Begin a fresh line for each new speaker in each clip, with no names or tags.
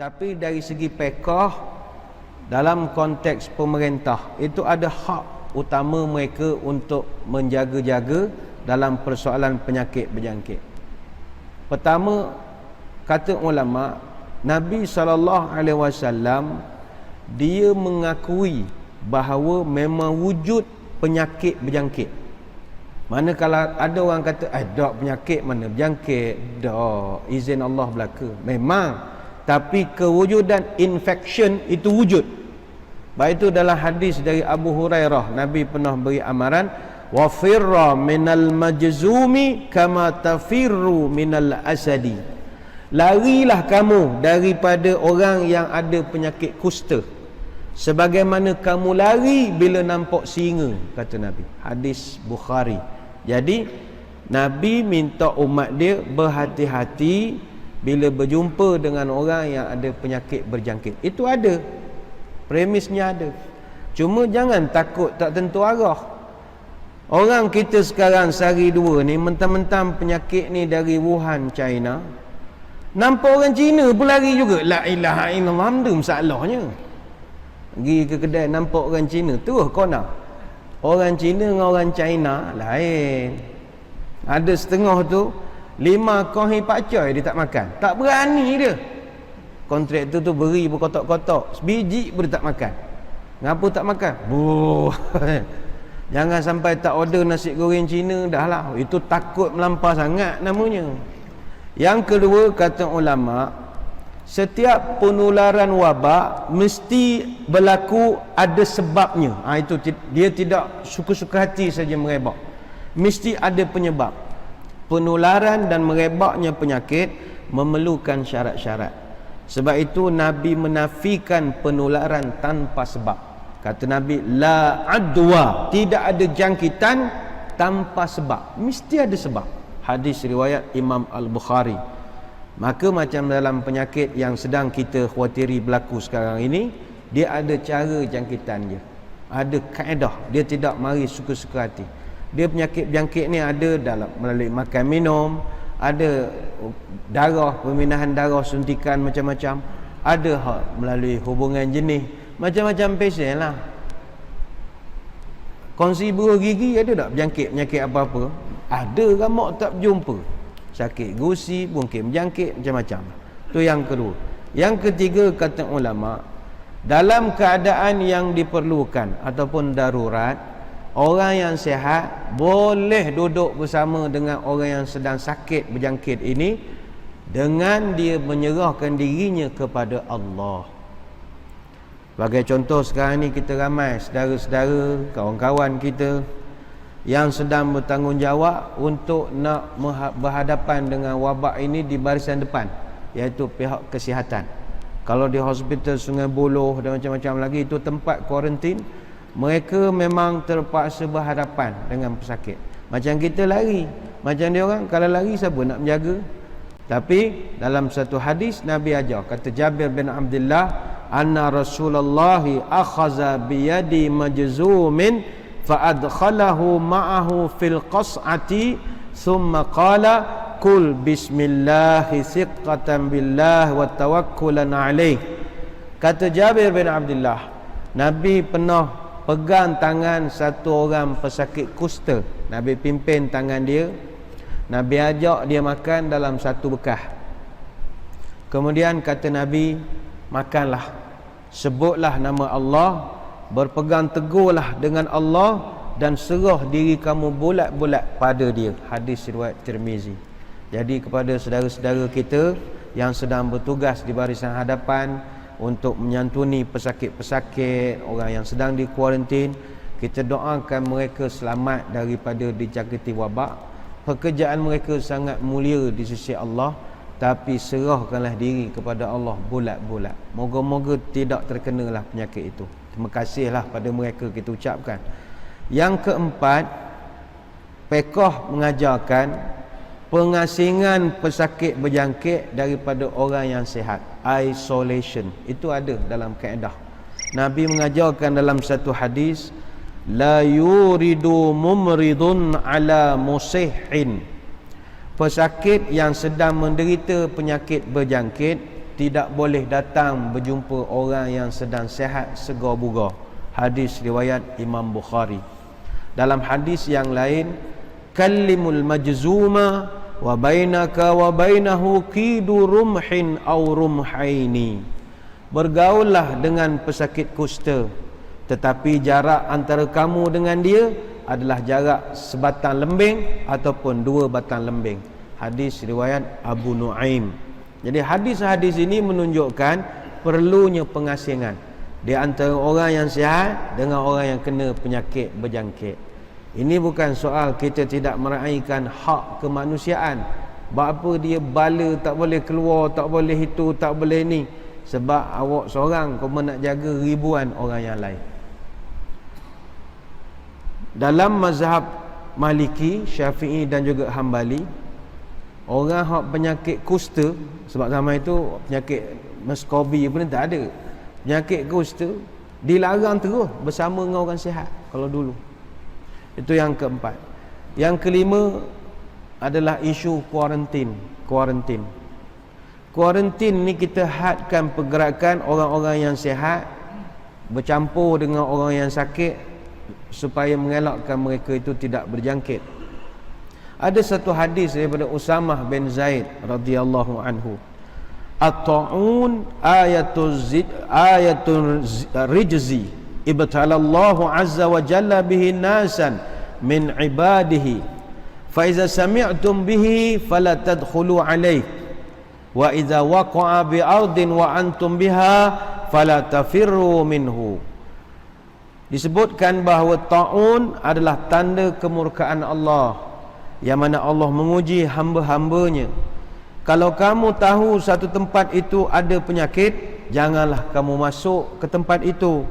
Tapi dari segi pekoh, dalam konteks pemerintah, itu ada hak utama mereka untuk menjaga-jaga dalam persoalan penyakit berjangkit. Pertama, kata ulama, Nabi SAW dia mengakui bahawa memang wujud penyakit berjangkit. Mana kalau ada orang kata tak penyakit mana berjangkit, tak, izin Allah belaka. Memang, tapi kewujudan infection itu wujud. Baik itu dalam hadis dari Abu Hurairah, Nabi pernah beri amaran, wa firra minal majzumi kama tafirru minal asadi. Larilah kamu daripada orang yang ada penyakit kusta sebagaimana kamu lari bila nampak singa, kata Nabi. Hadis Bukhari. Jadi Nabi minta umat dia berhati-hati bila berjumpa dengan orang yang ada penyakit berjangkit. Itu ada, premisnya ada. Cuma jangan takut tak tentu arah. Orang kita sekarang sehari dua ni mentang-mentang penyakit ni dari Wuhan, China, nampak orang Cina pun lari juga. La ilaha illallah, hamdu masalahnya. Pergi ke kedai nampak orang Cina, terus kona. Orang Cina dengan orang China lain. Ada setengah tu 5 kohi pakcoy dia tak makan. Tak berani dia. Kontraktor tu beri berkotak-kotak, sebiji pun dia tak makan. Ngapa tak makan? Jangan sampai tak order nasi goreng Cina dah lah. Itu takut melampau sangat namanya. Yang kedua, kata ulama, setiap penularan wabak mesti berlaku ada sebabnya. Itu dia tidak suka-suka hati saja merebak. Mesti ada penyebab. Penularan dan merebaknya penyakit memerlukan syarat-syarat. Sebab itu Nabi menafikan penularan tanpa sebab. Kata Nabi, la adwa, tidak ada jangkitan tanpa sebab. Mesti ada sebab. Hadis riwayat Imam Al-Bukhari. Maka macam dalam penyakit yang sedang kita khawatiri berlaku sekarang ini, dia ada cara jangkitan dia. Ada kaedah, dia tidak mari suka-suka hati. Dia penyakit jangkit ni ada dalam melalui makan minum, ada darah, pemindahan darah, suntikan macam-macam, ada melalui hubungan jenis, macam-macam pesen lah. Kongsi buruh gigi ada tak berjangkit penyakit apa-apa? Ada, ramak tak berjumpa. Sakit gusi, mungkin berjangkit, macam-macam. Itu yang kedua. Yang ketiga, kata ulama, dalam keadaan yang diperlukan ataupun darurat, orang yang sihat boleh duduk bersama dengan orang yang sedang sakit berjangkit ini dengan dia menyerahkan dirinya kepada Allah. Sebagai contoh, sekarang ni kita ramai saudara-saudara, kawan-kawan kita yang sedang bertanggungjawab untuk nak berhadapan dengan wabak ini di barisan depan, iaitu pihak kesihatan. Kalau di hospital Sungai Buloh dan macam-macam lagi, itu tempat kuarantin, mereka memang terpaksa berhadapan dengan pesakit. Macam kita lari, macam dia orang, kalau lari siapa nak menjaga? Tapi dalam satu hadis Nabi ajar, kata Jabir bin Abdullah, anna Rasulullah akhaza biyadi majzumin fa'adkhalahu ma'ahu fil qas'ati thumma qala kul bismillahi thiqatan billah wa tawakkulan alaih. Kata Jabir bin Abdullah, Nabi pernah pegang tangan satu orang pesakit kusta. Nabi pimpin tangan dia, Nabi ajak dia makan dalam satu bekah. Kemudian kata Nabi, makanlah, sebutlah nama Allah, berpegang teguhlah dengan Allah dan serah diri kamu bulat-bulat pada dia. Hadis riwayat Tirmizi. Jadi kepada saudara-saudara kita yang sedang bertugas di barisan hadapan untuk menyantuni pesakit-pesakit, orang yang sedang di kuarantin, kita doakan mereka selamat daripada dijangkiti wabak. Pekerjaan mereka sangat mulia di sisi Allah, tapi serahkanlah diri kepada Allah bulat-bulat. Moga-moga tidak terkenalah penyakit itu. Terima kasihlah pada mereka kita ucapkan. Yang keempat, pekoh mengajarkan pengasingan pesakit berjangkit daripada orang yang sihat. Isolation. Itu ada dalam kaedah. Nabi mengajarkan dalam satu hadis, la yuridu mumridun ala musihin. Pesakit yang sedang menderita penyakit berjangkit tidak boleh datang berjumpa orang yang sedang sihat segar bugar. Hadis riwayat Imam Bukhari. Dalam hadis yang lain, kallimul majzuma wa bainaka wa bainahu qidu rumhin aw rumhaini. Bergaullah dengan pesakit kusta, tetapi jarak antara kamu dengan dia adalah jarak sebatang lembing ataupun dua batang lembing. Hadis riwayat Abu Nuaim. Jadi hadis-hadis ini menunjukkan perlunya pengasingan di antara orang yang sihat dengan orang yang kena penyakit berjangkit. Ini bukan soal kita tidak meraihkan hak kemanusiaan. Apa dia bala tak boleh keluar, tak boleh itu, tak boleh ni. Sebab awak seorang kau nak jaga ribuan orang yang lain. Dalam mazhab Maliki, Syafi'i dan juga Hambali, orang hak penyakit kusta, sebab zaman itu penyakit meskobi pun tak ada. Penyakit kusta dilarang terus bersama dengan orang sihat kalau dulu. Itu yang keempat. Yang kelima adalah isu kuarantin. Kuarantin ni kita hadkan pergerakan orang-orang yang sihat bercampur dengan orang yang sakit supaya mengelakkan mereka itu tidak berjangkit. Ada satu hadis daripada Usamah bin Zaid radhiyallahu anhu. At-ta'un ayatul rijzi ibtalallahu azza wa jalla bihi nasan min ibadihi fa iza sami'tum bihi fala tadkhulu alayhi wa iza waqa'a bi ardin wa antum biha fala tafirru minhu. Disebutkan bahawa ta'un adalah tanda kemurkaan Allah, yang mana Allah menguji hamba-hambanya. Kalau kamu tahu satu tempat itu ada penyakit, janganlah kamu masuk ke tempat itu.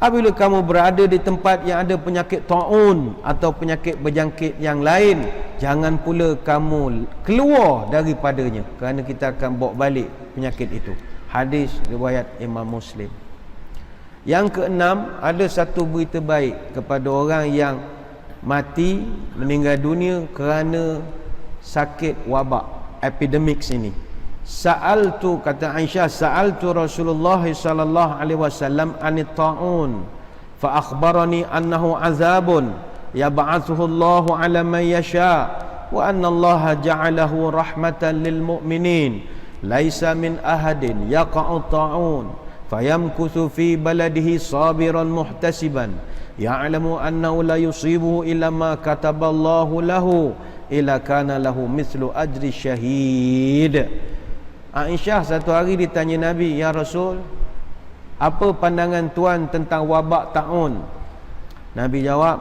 Apabila kamu berada di tempat yang ada penyakit ta'un atau penyakit berjangkit yang lain, jangan pula kamu keluar daripadanya, kerana kita akan bawa balik penyakit itu. Hadis riwayat Imam Muslim. Yang keenam, ada satu berita baik kepada orang yang mati, meninggal dunia kerana sakit wabak, epidemik ini. Kata Aisyah, sa'altu Rasulullah sallallahu alaihi wasallam anit ta'un fa akhbarani annahu azabun yab'athuhu Allah 'ala man yasha wa anna Allah ja'alahu rahmatan lil mu'minin laisa min ahadin yaqa'u ta'un fayamkuthu fi baladihi sabiran muhtasiban ya'lamu annahu la yusibuhu illa ma kataballahu lahu illa kana lahu mithlu ajri syahid. Aisyah satu hari ditanya Nabi, ya Rasul, apa pandangan tuan tentang wabak ta'un? Nabi jawab,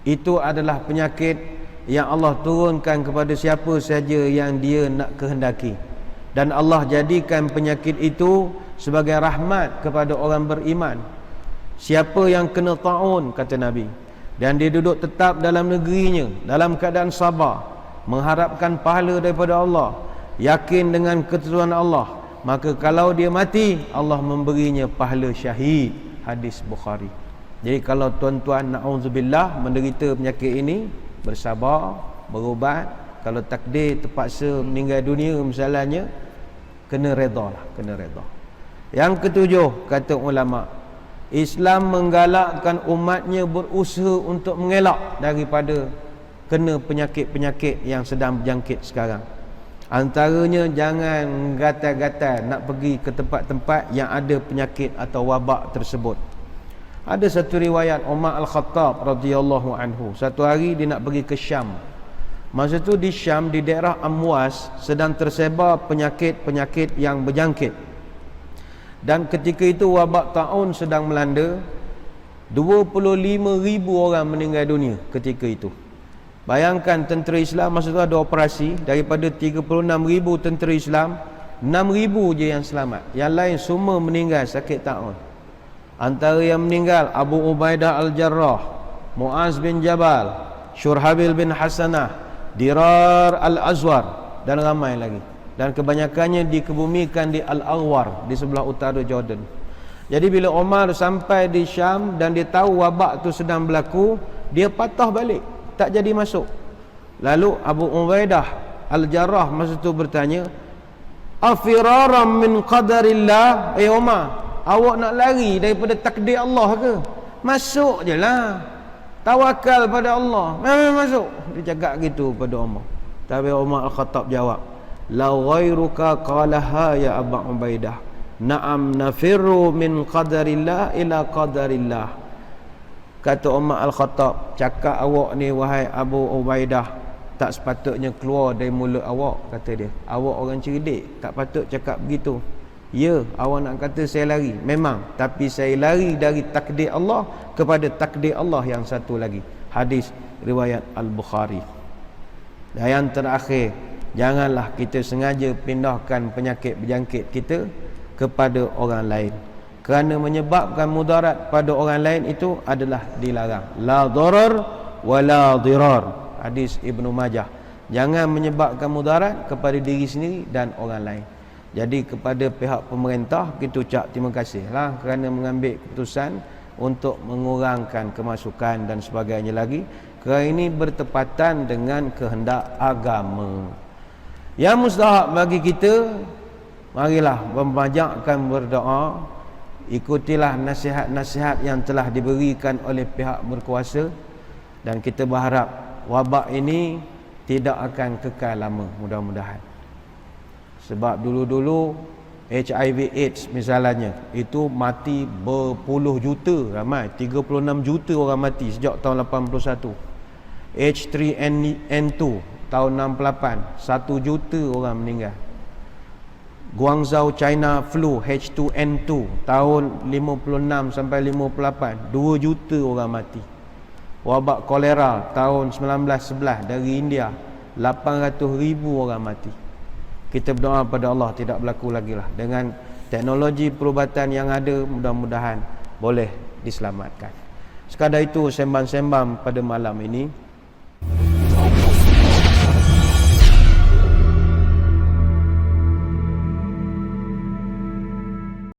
itu adalah penyakit yang Allah turunkan kepada siapa saja yang dia nak kehendaki, dan Allah jadikan penyakit itu sebagai rahmat kepada orang beriman. Siapa yang kena ta'un, kata Nabi, dan dia duduk tetap dalam negerinya dalam keadaan sabar, mengharapkan pahala daripada Allah, yakin dengan ketentuan Allah, maka kalau dia mati, Allah memberinya pahala syahid. Hadis Bukhari. Jadi kalau tuan-tuan na'udzubillah menderita penyakit ini, bersabar, berubat. Kalau takdir terpaksa meninggal dunia misalnya, kena redha lah, kena redha. Yang ketujuh, kata ulama, Islam menggalakkan umatnya berusaha untuk mengelak daripada kena penyakit-penyakit yang sedang berjangkit sekarang. Antaranya, jangan gatal-gatal nak pergi ke tempat-tempat yang ada penyakit atau wabak tersebut. Ada satu riwayat Umar Al-Khattab radhiyallahu anhu, satu hari dia nak pergi ke Syam. Masa tu di Syam, di daerah Amwas, sedang tersebar penyakit-penyakit yang berjangkit. Dan ketika itu wabak ta'un sedang melanda. 25,000 orang meninggal dunia ketika itu. Bayangkan tentera Islam masa tu ada operasi, daripada 36,000 tentera Islam, 6,000 je yang selamat. Yang lain semua meninggal sakit ta'un. Antara yang meninggal Abu Ubaidah Al-Jarrah, Muaz bin Jabal, Syurhabil bin Hasanah, Dirar Al-Azwar, dan ramai lagi. Dan kebanyakannya dikebumikan di Al-Aghwar, di sebelah utara Jordan. Jadi bila Omar sampai di Syam dan dia tahu wabak tu sedang berlaku, dia patah balik, tak jadi masuk. Lalu Abu Ubaidah Al-Jarrah masa tu bertanya, Afiraram min qadarillah. Umar, awak nak lari daripada takdir Allah ke? Masuk je lah, tawakal pada Allah, memang masuk. Dia cakap gitu pada Umar. Tapi Umar Al-Khattab jawab, la ghairuka qalaha ya Abu Ubaidah, na'am nafirru min qadarillah ila qadarillah. Kata Umar Al-Khattab, cakap awak ni wahai Abu Ubaidah, tak sepatutnya keluar dari mulut awak, kata dia. Awak orang cerdik, tak patut cakap begitu. Ya, awak nak kata saya lari, memang, tapi saya lari dari takdir Allah kepada takdir Allah yang satu lagi. Hadis riwayat Al-Bukhari. Dan yang terakhir, janganlah kita sengaja pindahkan penyakit berjangkit kita kepada orang lain, kerana menyebabkan mudarat pada orang lain itu adalah dilarang. La darar wa la dirar. Hadis Ibnu Majah. Jangan menyebabkan mudarat kepada diri sendiri dan orang lain. Jadi kepada pihak pemerintah kita ucap terima kasihlah kerana mengambil keputusan untuk mengurangkan kemasukan dan sebagainya lagi, kerana ini bertepatan dengan kehendak agama. Yang mustahak bagi kita, marilah membanyakkan berdoa, ikutilah nasihat-nasihat yang telah diberikan oleh pihak berkuasa, dan kita berharap wabak ini tidak akan kekal lama, mudah-mudahan. Sebab dulu-dulu HIV AIDS misalnya, itu mati berpuluh juta, ramai 36 juta orang mati sejak tahun 81. H3N2 tahun 68, 1 juta orang meninggal. Guangzhou China flu H2N2 tahun 56 sampai 58, 2 juta orang mati. Wabak kolera tahun 1911 dari India, 800,000 orang mati. Kita berdoa pada Allah tidak berlaku lagi lah. Dengan teknologi perubatan yang ada, mudah-mudahan boleh diselamatkan. Sekadar itu sembang-sembang pada malam ini.